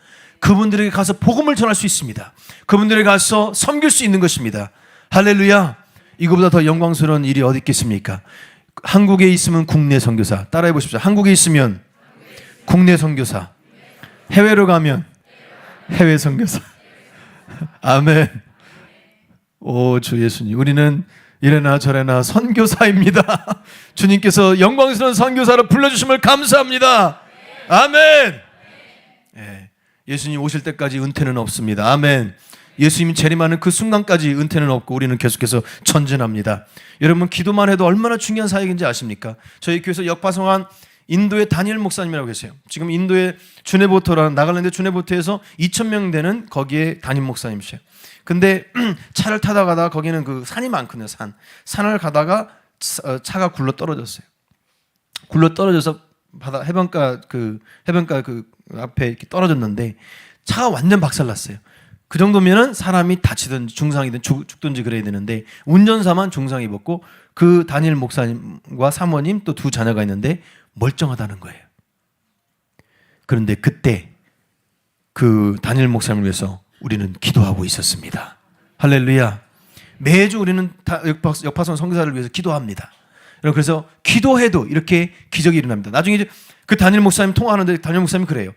S3: 그분들에게 가서 복음을 전할 수 있습니다. 그분들에게 가서 섬길 수 있는 것입니다. 할렐루야. 이거보다 더 영광스러운 일이 어디 있겠습니까? 한국에 있으면 국내 선교사. 따라해 보십시오. 한국에 있으면 국내 선교사, 해외로 가면 해외 선교사. 아멘. 오, 주 예수님, 우리는 이래나 저래나 선교사입니다. 주님께서 영광스러운 선교사로 불러주심을 감사합니다. 아멘. 예, 예수님 오실 때까지 은퇴는 없습니다. 아멘. 예수님이 재림하는 그 순간까지 은퇴는 없고 우리는 계속해서 전진합니다. 여러분 기도만 해도 얼마나 중요한 사역인지 아십니까? 저희 교회에서 역파송한 인도의 다니엘 목사님이라고 계세요. 지금 인도의 주네보토라는 나갈랜드 주네보토에서 2,000명 되는 거기에 담임 목사님이세요. 근데 차를 타다 가다가 거기는 그 산이 많거든요. 산을 가다가 차가 굴러 떨어졌어요. 굴러 떨어져서 바다 해변가 그 앞에 이렇게 떨어졌는데 차가 완전 박살났어요. 그 정도면은 사람이 다치든지 중상이든 죽든지 그래야 되는데 운전사만 중상 입었고 그 다니엘 목사님과 사모님 또 2 자녀가 있는데 멀쩡하다는 거예요. 그런데 그때 그 다니엘 목사님을 위해서 우리는 기도하고 있었습니다. 할렐루야. 매주 우리는 역파선 선교사를 위해서 기도합니다. 그래서 기도해도 이렇게 기적이 일어납니다. 나중에 이제 그 다니엘 목사님 통화하는데 다니엘 목사님이 그래요.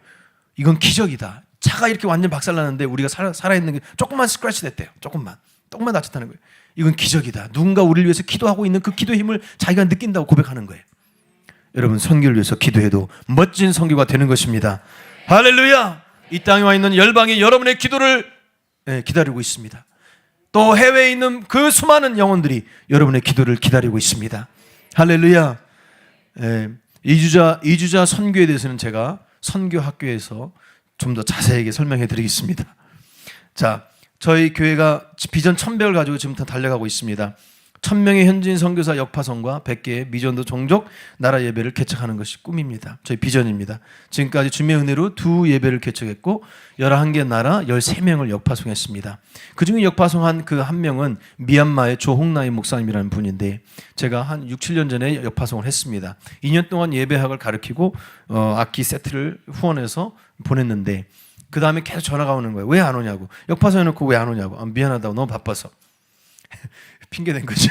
S3: 이건 기적이다. 차가 이렇게 완전 박살나는데 우리가 살아있는 게 조금만 스크래치 됐대요. 조금만 다쳤다는 거예요. 이건 기적이다. 누군가 우리를 위해서 기도하고 있는 그 기도의 힘을 자기가 느낀다고 고백하는 거예요. 여러분 선교를 위해서 기도해도 멋진 선교가 되는 것입니다. 할렐루야. 이 땅에 와 있는 열방이 여러분의 기도를 기다리고 있습니다. 또 해외에 있는 그 수많은 영혼들이 여러분의 기도를 기다리고 있습니다. 할렐루야. 이주자 선교에 대해서는 제가 선교학교에서 좀 더 자세하게 설명해 드리겠습니다. 자, 저희 교회가 비전 1000백을 가지고 지금 다 달려가고 있습니다. 1000명의 현지인 선교사 역파선과 100개의 미전도 종족 나라 예배를 개척하는 것이 꿈입니다. 저희 비전입니다. 지금까지 주님의 은혜로 2 예배를 개척했고 11개 나라 13명을 역파송했습니다. 그중에 역파송한 그 한 명은 미얀마의 조홍나이 목사님이라는 분인데 제가 한 6, 7년 전에 역파송을 했습니다. 2년 동안 예배학을 가르치고 악기 세트를 후원해서 보냈는데 그 다음에 계속 전화가 오는 거예요. 왜 안 오냐고. 역파송 해놓고 왜 안 오냐고. 미안하다고. 너무 바빠서. 핑계된 거죠.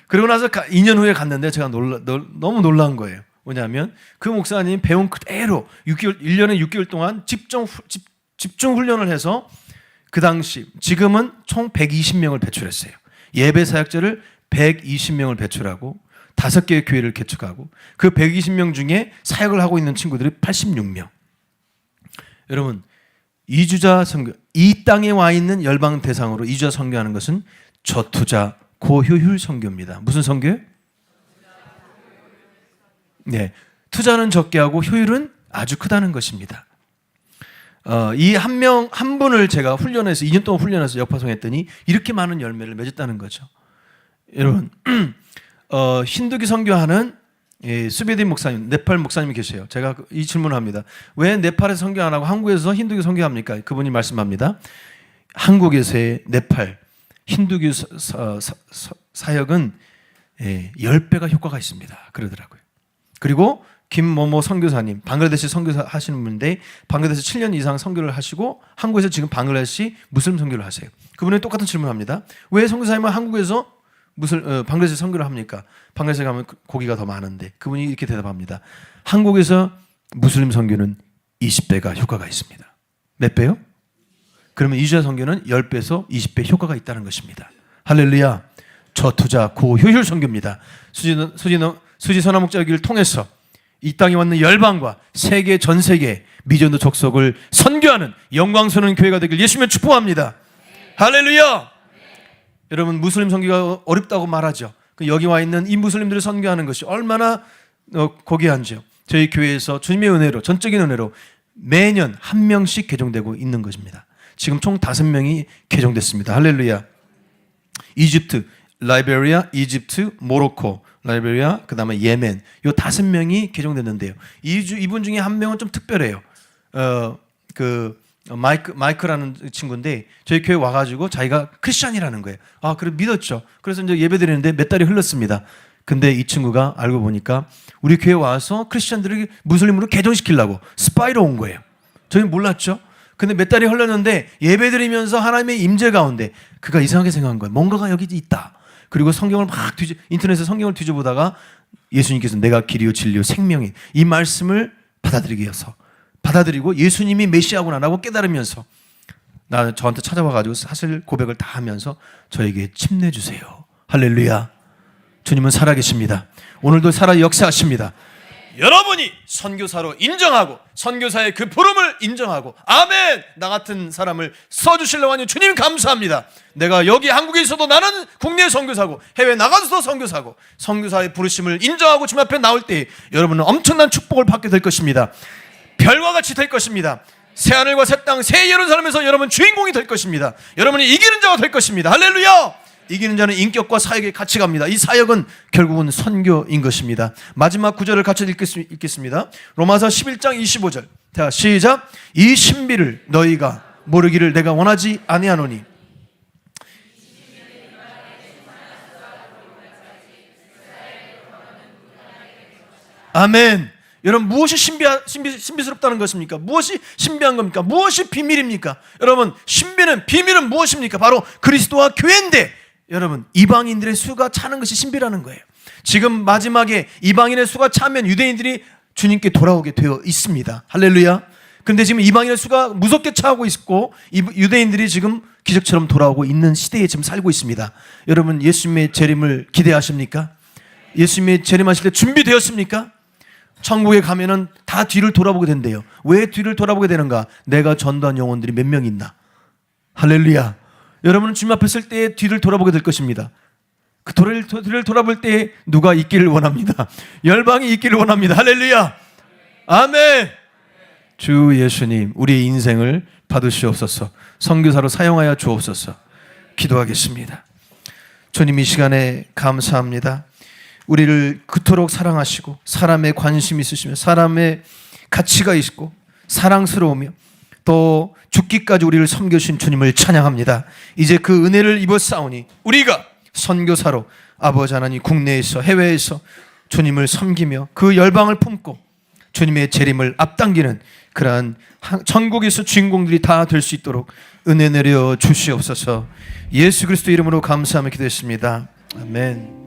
S3: 그러고 나서 2년 후에 갔는데 제가 너무 놀란 거예요. 뭐냐면 그 목사님 배운 그대로 1년에 6개월 동안 집중 훈련을 해서 그 당시 지금은 총 120명을 배출했어요. 예배 사역자를 120명을 배출하고 5개의 교회를 개척하고 그 120명 중에 사역을 하고 있는 친구들이 86명. 여러분 이주자 선교, 이 땅에 와 있는 열방 대상으로 이주자 선교하는 것은 저투자 고효율 선교입니다. 무슨 선교예요? 네, 투자는 적게 하고 효율은 아주 크다는 것입니다. 이 한 분을 제가 훈련해서 2년 동안 훈련해서 역파송했더니 이렇게 많은 열매를 맺었다는 거죠. 여러분 힌두교 선교하는 수베디 목사님, 네팔 목사님이 계세요. 제가 이 질문을 합니다. 왜 네팔에서 선교 안 하고 한국에서 힌두교 선교합니까? 그분이 말씀합니다. 한국에서의 네팔 힌두교 사역은 10배가 효과가 있습니다. 그러더라고요. 그리고 김某某 선교사님, 방글라데시 선교사 하시는 분인데 방글라데시 7년 이상 선교를 하시고 한국에서 지금 방글라데시 무슬림 선교를 하세요. 그분은 똑같은 질문을 합니다. 왜 선교사님은 한국에서 방글라데시 선교를 합니까? 방글라데시 가면 고기가 더 많은데 그분이 이렇게 대답합니다. 한국에서 무슬림 선교는 20배가 효과가 있습니다. 몇 배요? 그러면 이주자 선교는 10배에서 20배 효과가 있다는 것입니다. 할렐루야. 저투자 고효율 선교입니다. 수지 선화목자기를 통해서 이 땅에 왔는 열방과 세계 전 세계 미전도 족속을 선교하는 영광스러운 교회가 되길 예수님을 축복합니다. 할렐루야. 여러분 무슬림 선교가 어렵다고 말하죠. 여기 와 있는 이 무슬림들을 선교하는 것이 얼마나 고귀한지요. 저희 교회에서 주님의 은혜로, 전적인 은혜로 매년 한 명씩 개종되고 있는 것입니다. 지금 총 5명이 개종됐습니다. 할렐루야. 이집트, 라이베리아, 이집트, 모로코, 라이베리아, 그 다음에 예멘, 요 5명이 개종됐는데요. 이분 중에 한 명은 좀 특별해요. 마이크라는 친구인데 저희 교회 와가지고 자기가 크리스찬이라는 거예요. 아, 그래 믿었죠. 그래서 이제 예배 드리는데 몇 달이 흘렀습니다. 근데 이 친구가 알고 보니까 우리 교회 와서 크리스찬들을 무슬림으로 개종시키려고 스파이로 온 거예요. 저희는 몰랐죠. 근데 몇 달이 흘렀는데 예배 드리면서 하나님의 임재 가운데 그가 이상하게 생각한 거예요. 뭔가가 여기 있다. 그리고 성경을 막 인터넷에 성경을 뒤져보다가 예수님께서 내가 길이요 진리요 생명인 이 말씀을 받아들이고 예수님이 메시아구나 라고 깨달으면서 저한테 찾아와가지고 사실 고백을 다 하면서 저에게 침내주세요. 할렐루야. 주님은 살아계십니다. 오늘도 살아 역사하십니다. 여러분이 선교사로 인정하고 선교사의 그 부름을 인정하고 아멘 나 같은 사람을 써주시려고 하니 주님 감사합니다. 내가 여기 한국에 있어도 나는 국내 선교사고 해외 나가서도 선교사고 선교사의 부르심을 인정하고 주님 앞에 나올 때 여러분은 엄청난 축복을 받게 될 것입니다. 별과 같이 될 것입니다. 새하늘과 새 땅 새 예루살렘에서 여러분 주인공이 될 것입니다. 여러분이 이기는 자가 될 것입니다. 할렐루야. 이기는 자는 인격과 사역에 같이 갑니다. 이 사역은 결국은 선교인 것입니다. 마지막 구절을 같이 읽겠습니다. 로마서 11장 25절. 자, 시작. 이 신비를 너희가 모르기를 내가 원하지 아니하노니. 아멘. 여러분 무엇이 신비스럽다는 것입니까? 무엇이 신비한 겁니까? 무엇이 비밀입니까? 여러분 신비는 비밀은 무엇입니까? 바로 그리스도와 교회인데 여러분 이방인들의 수가 차는 것이 신비라는 거예요. 지금 마지막에 이방인의 수가 차면 유대인들이 주님께 돌아오게 되어 있습니다. 할렐루야. 근데 지금 이방인의 수가 무섭게 차고 있고 유대인들이 지금 기적처럼 돌아오고 있는 시대에 지금 살고 있습니다. 여러분 예수님의 재림을 기대하십니까? 예수님의 재림하실 때 준비되었습니까? 천국에 가면은 다 뒤를 돌아보게 된대요. 왜 뒤를 돌아보게 되는가? 내가 전도한 영혼들이 몇 명 있나? 할렐루야. 여러분은 주님 앞에 설 때 뒤를 돌아보게 될 것입니다. 그 뒤를 돌아볼 때 누가 있기를 원합니다. 열방이 있기를 원합니다. 할렐루야. 아멘. 주 예수님 우리의 인생을 받으시옵소서. 선교사로 사용하여 주옵소서. 기도하겠습니다. 주님 이 시간에 감사합니다. 우리를 그토록 사랑하시고 사람에 관심 있으시며 사람의 가치가 있고 사랑스러우며 또 죽기까지 우리를 섬겨주신 주님을 찬양합니다. 이제 그 은혜를 입었사오니 우리가 선교사로 아버지 하나님 국내에서 해외에서 주님을 섬기며 그 열방을 품고 주님의 재림을 앞당기는 그러한 천국에서 주인공들이 다 될 수 있도록 은혜 내려 주시옵소서. 예수 그리스도 이름으로 감사하며 기도했습니다. 아멘.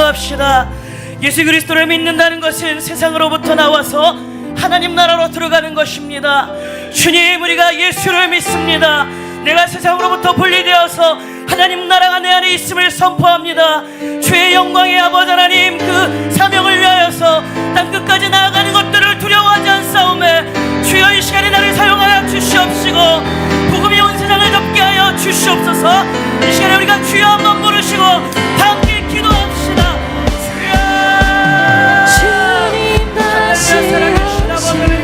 S2: 기도합시다. 예수 그리스도를 믿는다는 것은 세상으로부터 나와서 하나님 나라로 들어가는 것입니다. 주님, 우리가 예수를 믿습니다. 내가 세상으로부터 분리되어서 하나님 나라가 내 안에 있음을 선포합니다. 주의 영광의 아버지 하나님, 그 사명을 위하여서 땅끝까지 나아가는 것들을 두려워하지 않사오매 주여 이 시간에 나를 사용하여 주시옵시고 복음이 온 세상을 덮게 하여 주시옵소서. 이 시간에 우리가 주여 한번 부르시고 다 함께 기도합시다.
S4: 주님 다시
S2: 하나님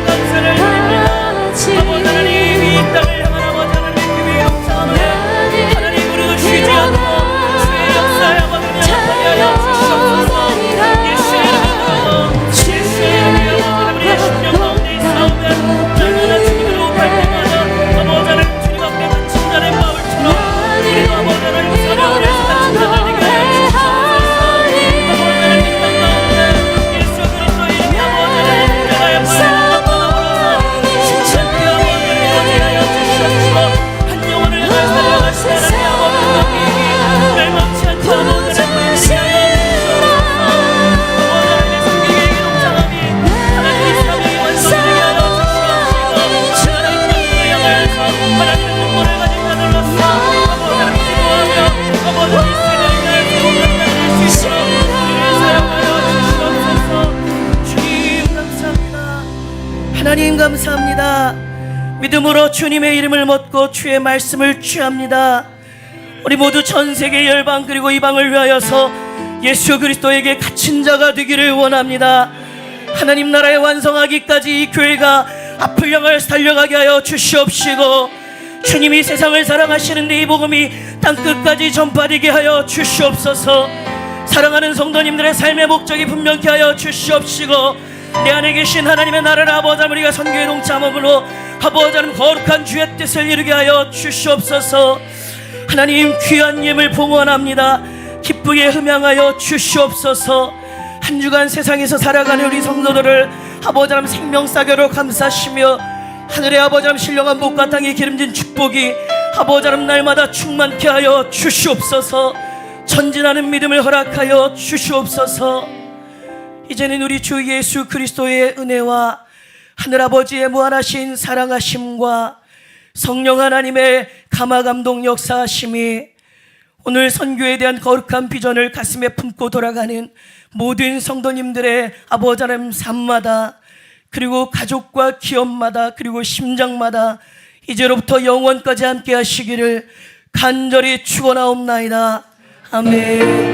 S2: 감사를 드립니다. 아버지 하나님, 이 땅을 향한 아버지 하나님 그 영상을 하나님 우리도 쉬지 않고 주의 역사에 아버지 하나님 주시옵소서. 예수의 이름으로 예수의 이름으로 우리의 심령 가운데 있사오며 날마다 주님으로 갈 때마다 아버지 하나님 주님 앞에 갇힌 자의 마을처럼 우리도 아버지 하나님 사랑을 해서 갇힌 자를 되게 하여 주시옵소서. 아버지 하나님 이 땅 가운데 예수 그리스도의 이름이 아버지 하나님 내가의 말을 떠나버려서 신천지 아버지 하나님 하여 주시옵시고 한 영혼을 향해 살려가시는 하나님 아버지 하나님 멸망치 않고 아버지 하나님 하여 주시옵소서. 아버지 하나님의 성경의 이동장함이 하나님의 사명이 완성되게 하여 주시옵시고 하나님 땅을 향하여서 하나님의 눈물을 가진 자들로서 아버지 하나님 기도하며 아버지 하나님 세상을 세우는 수 있도록 우리를 사용하여 주시옵소서. 주님 감사합니다. 하나님 감사합니다. 믿음으로 주님의 이름을 묻고 주의 말씀을 취합니다. 우리 모두 전 세계 열방 그리고 이방을 위하여서 예수 그리스도에게 갇힌 자가 되기를 원합니다. 하나님 나라에 완성하기까지 이 교회가 앞을 향하여 달려가게 하여 주시옵시고 주님이 세상을 사랑하시는데 이 복음이 땅끝까지 전파되게 하여 주시옵소서. 사랑하는 성도님들의 삶의 목적이 분명케 하여 주시옵시고 내 안에 계신 하나님의 나라를 아버지 하나님 우리가 선교에 동참함으로 아버지 하나님 거룩한 주의 뜻을 이루게 하여 주시옵소서. 하나님 귀한 예물 봉헌합니다. 기쁘게 흠양하여 주시옵소서. 한 주간 세상에서 살아가는 우리 성도들을 아버지 하나님 생명사교로 감사하시며 하늘의 아버지 하나님 신령한 복과 땅에 기름진 축복이 아버지 하나님 날마다 충만케 하여 주시옵소서. 전진하는 믿음을 허락하여 주시옵소서. 이제는 우리 주 예수 그리스도의 은혜와 하늘아버지의 무한하신 사랑하심과 성령 하나님의 감화감동 역사하심이 오늘 선교에 대한 거룩한 비전을 가슴에 품고 돌아가는 모든 성도님들의 아버지 하나님 삶마다 그리고 가족과 기업마다 그리고 심장마다 이제로부터 영원까지 함께 하시기를 간절히 축원하옵나이다. 아멘.